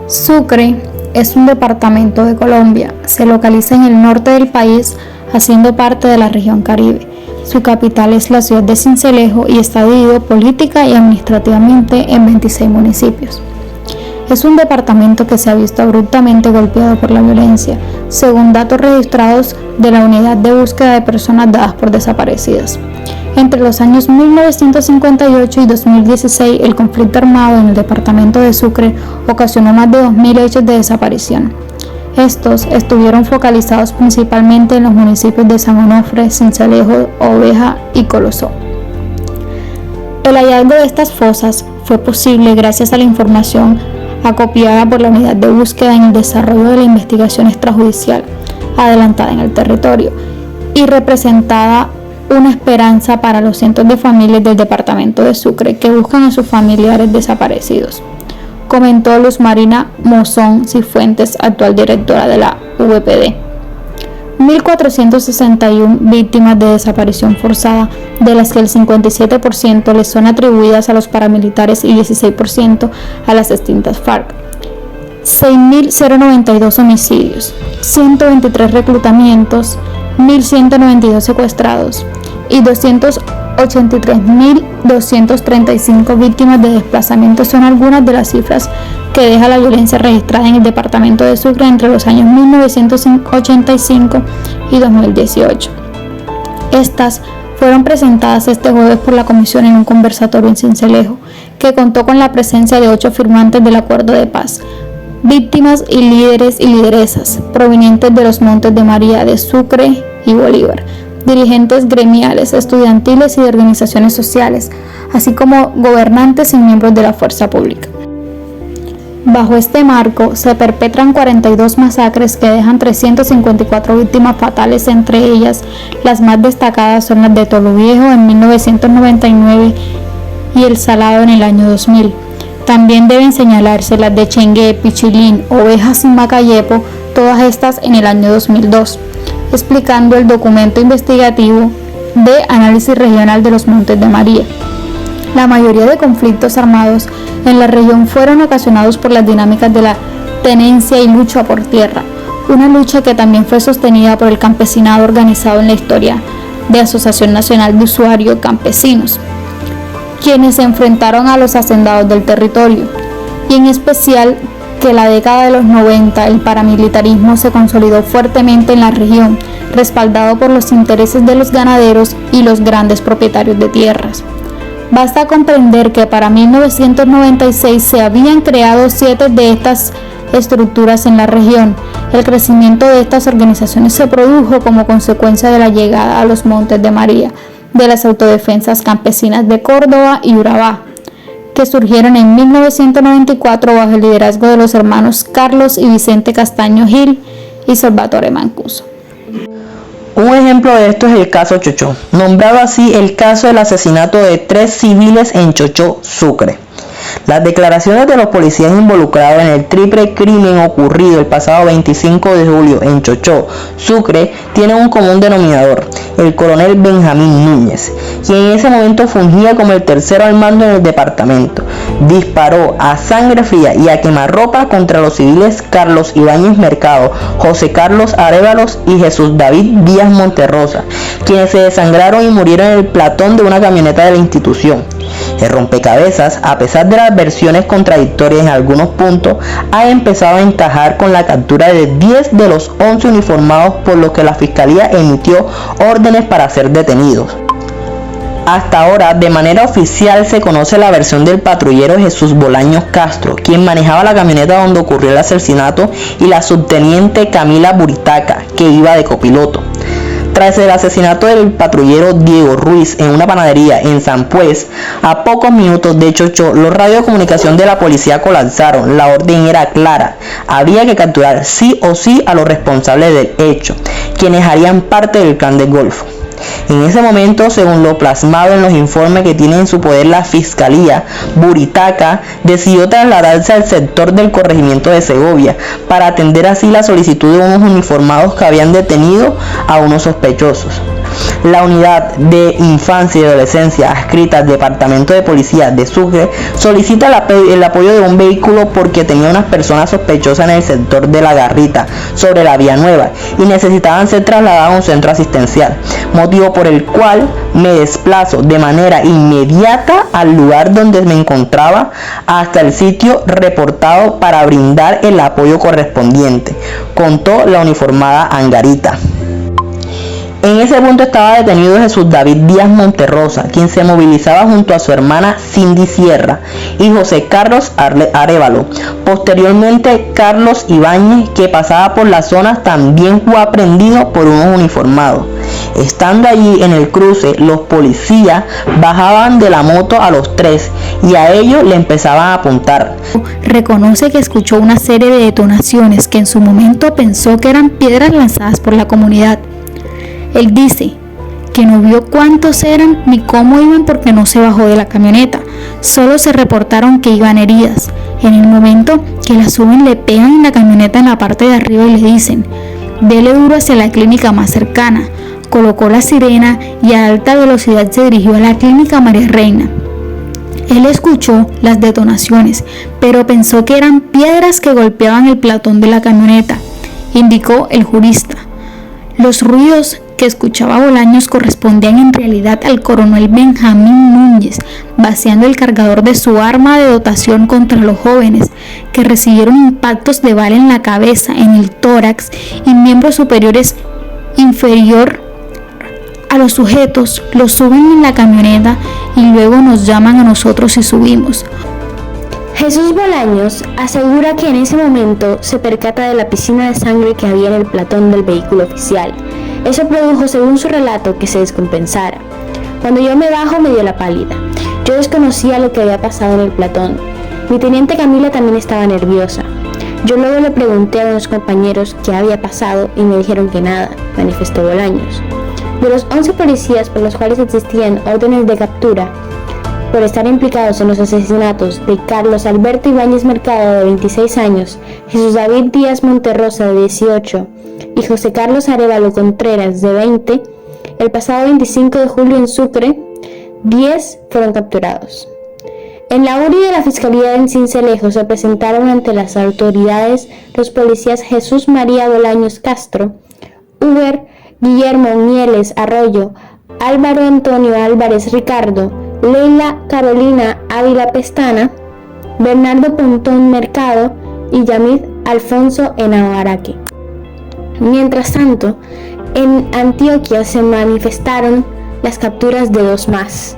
Sucre es un departamento de Colombia. Se localiza en el norte del país, haciendo parte de la región Caribe. Su capital es la ciudad de Sincelejo y está dividido política y administrativamente en 26 municipios. Es un departamento que se ha visto abruptamente golpeado por la violencia, según datos registrados de la Unidad de Búsqueda de Personas dadas por desaparecidas. Entre los años 1958 y 2016, el conflicto armado en el departamento de Sucre ocasionó más de 2.000 hechos de desaparición. Estos estuvieron focalizados principalmente en los municipios de San Onofre, Sincelejo, Oveja y Colosó. El hallazgo de estas fosas fue posible gracias a la información acopiada por la Unidad de Búsqueda en el desarrollo de la investigación extrajudicial adelantada en el territorio y representada una esperanza para los cientos de familias del departamento de Sucre que buscan a sus familiares desaparecidos, comentó Luz Marina Mozón Cifuentes, actual directora de la VPD. 1.461 víctimas de desaparición forzada, de las que el 57% les son atribuidas a los paramilitares y 16% a las extintas FARC. 6.092 homicidios, 123 reclutamientos, 1.192 secuestrados y 283.235 víctimas de desplazamiento son algunas de las cifras que deja la violencia registrada en el departamento de Sucre entre los años 1985 y 2018. Estas fueron presentadas este jueves por la Comisión en un conversatorio en Sincelejo, que contó con la presencia de 8 firmantes del Acuerdo de Paz, víctimas y líderes y lideresas provenientes de los Montes de María, de Sucre y Bolívar, dirigentes gremiales, estudiantiles y de organizaciones sociales, así como gobernantes y miembros de la fuerza pública. Bajo este marco, se perpetran 42 masacres que dejan 354 víctimas fatales, entre ellas las más destacadas son las de Toluviejo en 1999 y El Salado en el año 2000. También deben señalarse las de Chengué, Pichilín, Ovejas y Macayepo, todas estas en el año 2002, explicando el documento investigativo de análisis regional de los Montes de María. La mayoría de conflictos armados en la región fueron ocasionados por las dinámicas de la tenencia y lucha por tierra, una lucha que también fue sostenida por el campesinado organizado en la historia de Asociación Nacional de Usuarios Campesinos, quienes se enfrentaron a los hacendados del territorio, y en especial que la década de los 90 el paramilitarismo se consolidó fuertemente en la región, respaldado por los intereses de los ganaderos y los grandes propietarios de tierras. Basta comprender que para 1996 se habían creado 7 de estas estructuras en la región. El crecimiento de estas organizaciones se produjo como consecuencia de la llegada a los Montes de María de las autodefensas campesinas de Córdoba y Urabá, que surgieron en 1994 bajo el liderazgo de los hermanos Carlos y Vicente Castaño Gil y Salvatore Mancuso. Un ejemplo de esto es el caso Chochó, nombrado así el caso del asesinato de 3 civiles en Chochó, Sucre. Las declaraciones de los policías involucrados en el triple crimen ocurrido el pasado 25 de julio en Chochó, Sucre, tienen un común denominador: el coronel Benjamín Núñez, quien en ese momento fungía como el tercero al mando en el departamento. Disparó a sangre fría y a quemarropa contra los civiles Carlos Ibáñez Mercado, José Carlos Arévalos y Jesús David Díaz Monterrosa, quienes se desangraron y murieron en el platón de una camioneta de la institución. El rompecabezas, a pesar de las versiones contradictorias en algunos puntos, ha empezado a encajar con la captura de 10 de los 11 uniformados, por lo que la Fiscalía emitió órdenes para ser detenidos. Hasta ahora, de manera oficial, se conoce la versión del patrullero Jesús Bolaños Castro, quien manejaba la camioneta donde ocurrió el asesinato, y la subteniente Camila Buritaca, que iba de copiloto. Tras el asesinato del patrullero Diego Ruiz en una panadería en San Pues, a pocos minutos de Chochó, los radios de comunicación de la policía colapsaron. La orden era clara: había que capturar sí o sí a los responsables del hecho, quienes harían parte del Clan del Golfo. En ese momento, según lo plasmado en los informes que tiene en su poder la Fiscalía, Buritaca decidió trasladarse al sector del corregimiento de Segovia para atender así la solicitud de unos uniformados que habían detenido a unos sospechosos. La unidad de infancia y adolescencia adscrita al Departamento de Policía de Sucre solicita el apoyo de un vehículo porque tenía unas personas sospechosas en el sector de La Garrita, sobre la Vía Nueva, y necesitaban ser trasladados a un centro asistencial, motivo por el cual me desplazo de manera inmediata al lugar donde me encontraba hasta el sitio reportado para brindar el apoyo correspondiente, contó la uniformada Angarita. En ese punto estaba detenido Jesús David Díaz Monterrosa, quien se movilizaba junto a su hermana Cindy Sierra y José Carlos Arévalo. Posteriormente, Carlos Ibáñez, que pasaba por la zona, también fue aprendido por unos uniformados. Estando allí en el cruce, los policías bajaban de la moto a los tres y a ellos le empezaban a apuntar. Reconoce que escuchó una serie de detonaciones que en su momento pensó que eran piedras lanzadas por la comunidad. Él dice que no vio cuántos eran ni cómo iban porque no se bajó de la camioneta. Solo se reportaron que iban heridas. En el momento que la suben, le pegan en la camioneta en la parte de arriba y le dicen: dele duro hacia la clínica más cercana. Colocó la sirena y a alta velocidad se dirigió a la clínica María Reina. Él escuchó las detonaciones, pero pensó que eran piedras que golpeaban el platón de la camioneta, indicó el jurista. Los ruidos que escuchaba Bolaños correspondían en realidad al coronel Benjamín Núñez, vaciando el cargador de su arma de dotación contra los jóvenes, que recibieron impactos de bala en la cabeza, en el tórax y miembros superiores inferior. A los sujetos los suben en la camioneta y luego nos llaman a nosotros y subimos. Jesús Bolaños asegura que en ese momento se percata de la piscina de sangre que había en el platón del vehículo oficial. Eso produjo, según su relato, que se descompensara. Cuando yo me bajo me dio la pálida. Yo desconocía lo que había pasado en el platón. Mi teniente Camila también estaba nerviosa. Yo luego le pregunté a unos compañeros qué había pasado y me dijeron que nada, manifestó Bolaños. De los 11 policías por los cuales existían órdenes de captura por estar implicados en los asesinatos de Carlos Alberto Ibáñez Mercado, de 26 años, Jesús David Díaz Monterrosa, de 18, y José Carlos Arévalo Contreras, de 20, el pasado 25 de julio en Sucre, 10 fueron capturados. En la URI de la Fiscalía en Sincelejo se presentaron ante las autoridades los policías Jesús María Bolaños Castro, Uber Guillermo Mieles Arroyo, Álvaro Antonio Álvarez Ricardo, Leila Carolina Ávila Pestana, Bernardo Pontón Mercado y Yamid Alfonso Enabaraque. Mientras tanto, en Antioquia se manifestaron las capturas de 2 más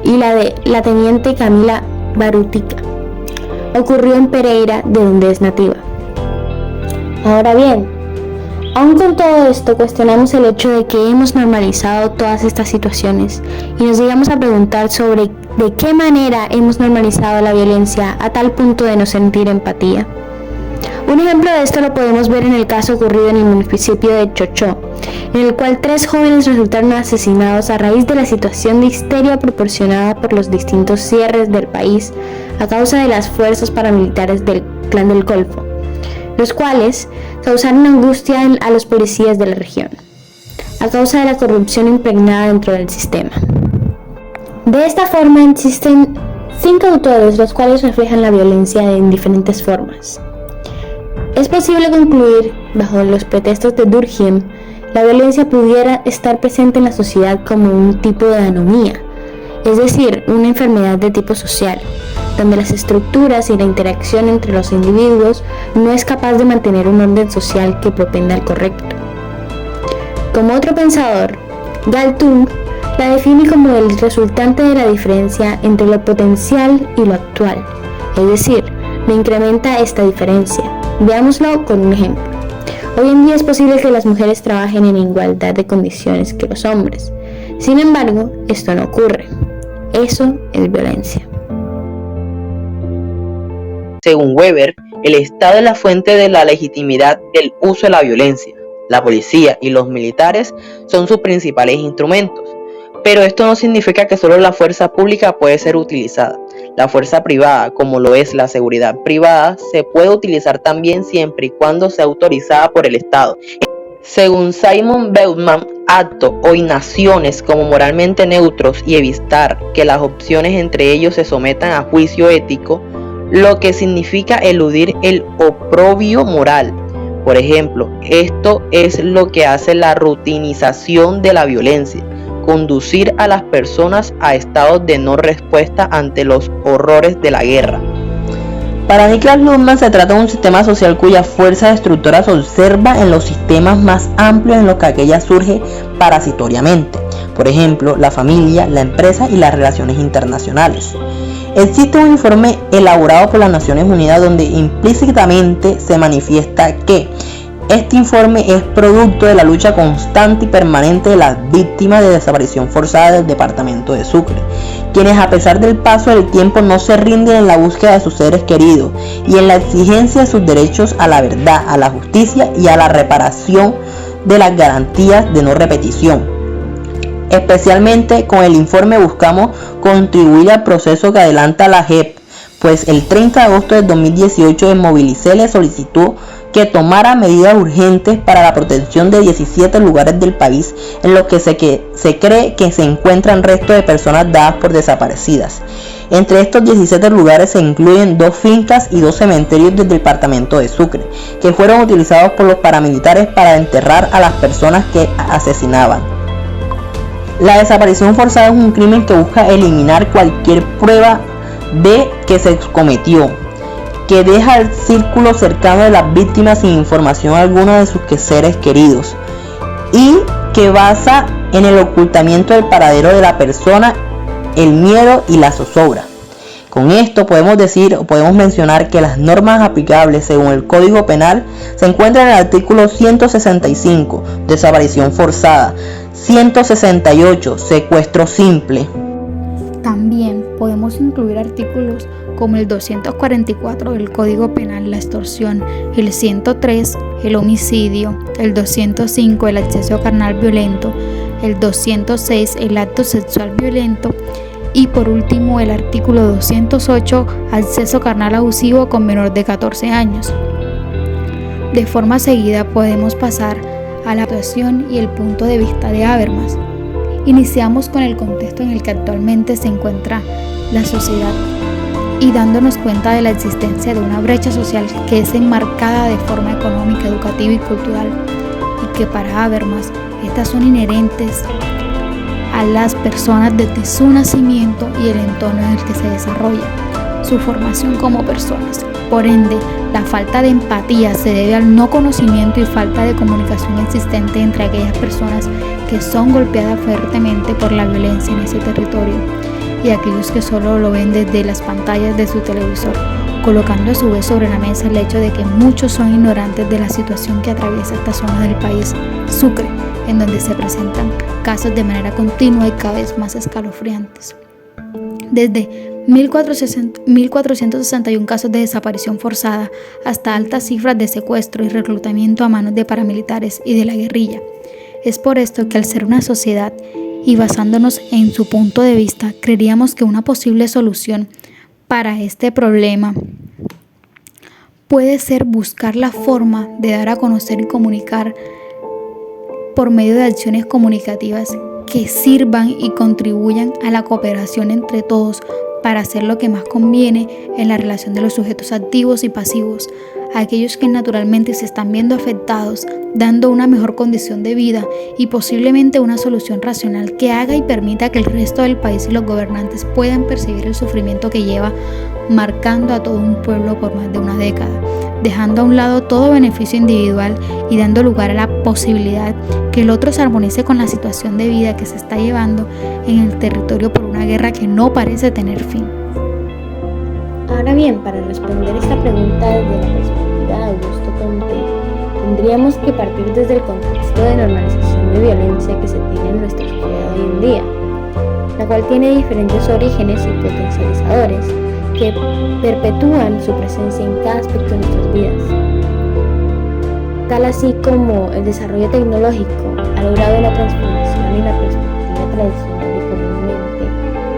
y la de la teniente Camila Barutica. Ocurrió en Pereira, de donde es nativa. Ahora bien, aún con todo esto, cuestionamos el hecho de que hemos normalizado todas estas situaciones y nos llegamos a preguntar sobre de qué manera hemos normalizado la violencia a tal punto de no sentir empatía. Un ejemplo de esto lo podemos ver en el caso ocurrido en el municipio de Chochó, en el cual 3 jóvenes resultaron asesinados a raíz de la situación de histeria proporcionada por los distintos cierres del país a causa de las fuerzas paramilitares del Clan del Golfo, los cuales causaron angustia a los policías de la región, a causa de la corrupción impregnada dentro del sistema. De esta forma existen 5 autores los cuales reflejan la violencia en diferentes formas. Es posible concluir, bajo los pretextos de Durkheim, la violencia pudiera estar presente en la sociedad como un tipo de anomía, es decir, una enfermedad de tipo social, donde las estructuras y la interacción entre los individuos no es capaz de mantener un orden social que propenda al correcto. Como otro pensador, Galtung la define como el resultante de la diferencia entre lo potencial y lo actual, es decir, no incrementa esta diferencia. Veámoslo con un ejemplo. Hoy en día es posible que las mujeres trabajen en igualdad de condiciones que los hombres. Sin embargo, esto no ocurre. Eso es violencia. Según Weber, el Estado es la fuente de la legitimidad del uso de la violencia. La policía y los militares son sus principales instrumentos. Pero esto no significa que solo la fuerza pública puede ser utilizada. La fuerza privada, como lo es la seguridad privada, se puede utilizar también siempre y cuando sea autorizada por el Estado. Según Simon Bauman, actos o inacciones como moralmente neutros y evitar que las opciones entre ellos se sometan a juicio ético, lo que significa eludir el oprobio moral. Por ejemplo, esto es lo que hace la rutinización de la violencia, conducir a las personas a estados de no respuesta ante los horrores de la guerra. Para Niklas Luhmann se trata de un sistema social cuya fuerza destructora se observa en los sistemas más amplios en los que aquella surge parasitoriamente, por ejemplo, la familia, la empresa y las relaciones internacionales. Existe un informe elaborado por las Naciones Unidas donde implícitamente se manifiesta que este informe es producto de la lucha constante y permanente de las víctimas de desaparición forzada del departamento de Sucre, quienes a pesar del paso del tiempo no se rinden en la búsqueda de sus seres queridos y en la exigencia de sus derechos a la verdad, a la justicia y a la reparación de las garantías de no repetición. Especialmente con el informe buscamos contribuir al proceso que adelanta la JEP, pues el 30 de agosto de 2018 en Movilicé le solicitó que tomara medidas urgentes para la protección de 17 lugares del país en los que se cree que se encuentran restos de personas dadas por desaparecidas. Entre estos 17 lugares se incluyen 2 fincas y 2 cementerios del departamento de Sucre, que fueron utilizados por los paramilitares para enterrar a las personas que asesinaban. La desaparición forzada es un crimen que busca eliminar cualquier prueba de que se cometió, que deja el círculo cercano de las víctimas sin información alguna de sus seres queridos y que basa en el ocultamiento del paradero de la persona, el miedo y la zozobra. Con esto podemos mencionar que las normas aplicables según el Código Penal se encuentran en el artículo 165, desaparición forzada, 168, secuestro simple. También podemos incluir artículos como el 244 del Código Penal, la extorsión, el 103, el homicidio, el 205, el acceso carnal violento, el 206, el acto sexual violento y por último el artículo 208, acceso carnal abusivo con menor de 14 años. De forma seguida podemos pasar a la actuación y el punto de vista de Habermas. Iniciamos con el contexto en el que actualmente se encuentra la sociedad y dándonos cuenta de la existencia de una brecha social que es enmarcada de forma económica, educativa y cultural y que para Habermas estas son inherentes a las personas desde su nacimiento y el entorno en el que se desarrolla su formación como personas. Por ende, la falta de empatía se debe al no conocimiento y falta de comunicación existente entre aquellas personas que son golpeadas fuertemente por la violencia en ese territorio y aquellos que solo lo ven desde las pantallas de su televisor, colocando a su vez sobre la mesa el hecho de que muchos son ignorantes de la situación que atraviesa esta zona del país, Sucre, en donde se presentan casos de manera continua y cada vez más escalofriantes. Desde 1.461 casos de desaparición forzada hasta altas cifras de secuestro y reclutamiento a manos de paramilitares y de la guerrilla. Es por esto que al ser una sociedad y basándonos en su punto de vista, creeríamos que una posible solución para este problema puede ser buscar la forma de dar a conocer y comunicar por medio de acciones comunicativas que sirvan y contribuyan a la cooperación entre todos para hacer lo que más conviene en la relación de los sujetos activos y pasivos, aquellos que naturalmente se están viendo afectados, dando una mejor condición de vida y posiblemente una solución racional que haga y permita que el resto del país y los gobernantes puedan percibir el sufrimiento que lleva marcando a todo un pueblo por más de una década, dejando a un lado todo beneficio individual y dando lugar a la posibilidad que el otro se armonice con la situación de vida que se está llevando en el territorio por una guerra que no parece tener fin. Ahora bien, para responder esta pregunta desde la perspectiva de Augusto Comte, tendríamos que partir desde el contexto de normalización de violencia que se tiene en nuestra sociedad hoy en día, la cual tiene diferentes orígenes y potencializadores que perpetúan su presencia en cada aspecto de nuestras vidas. Tal así como el desarrollo tecnológico ha logrado una transformación en la perspectiva tradicional que comúnmente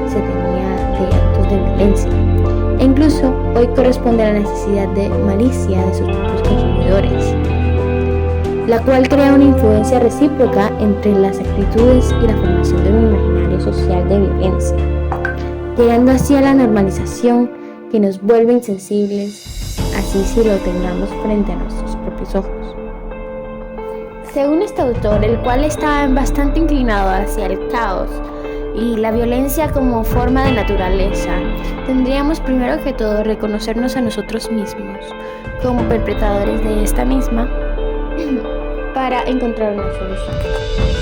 se tenía de actos de violencia, e incluso hoy corresponde a la necesidad de malicia de sus propios consumidores, la cual crea una influencia recíproca entre las actitudes y la formación de un imaginario social de violencia, llegando así a la normalización que nos vuelve insensibles, así si lo tengamos frente a nuestros propios ojos. Según este autor, el cual está bastante inclinado hacia el caos y la violencia como forma de naturaleza, tendríamos primero que todo reconocernos a nosotros mismos como perpetradores de esta misma para encontrar una solución.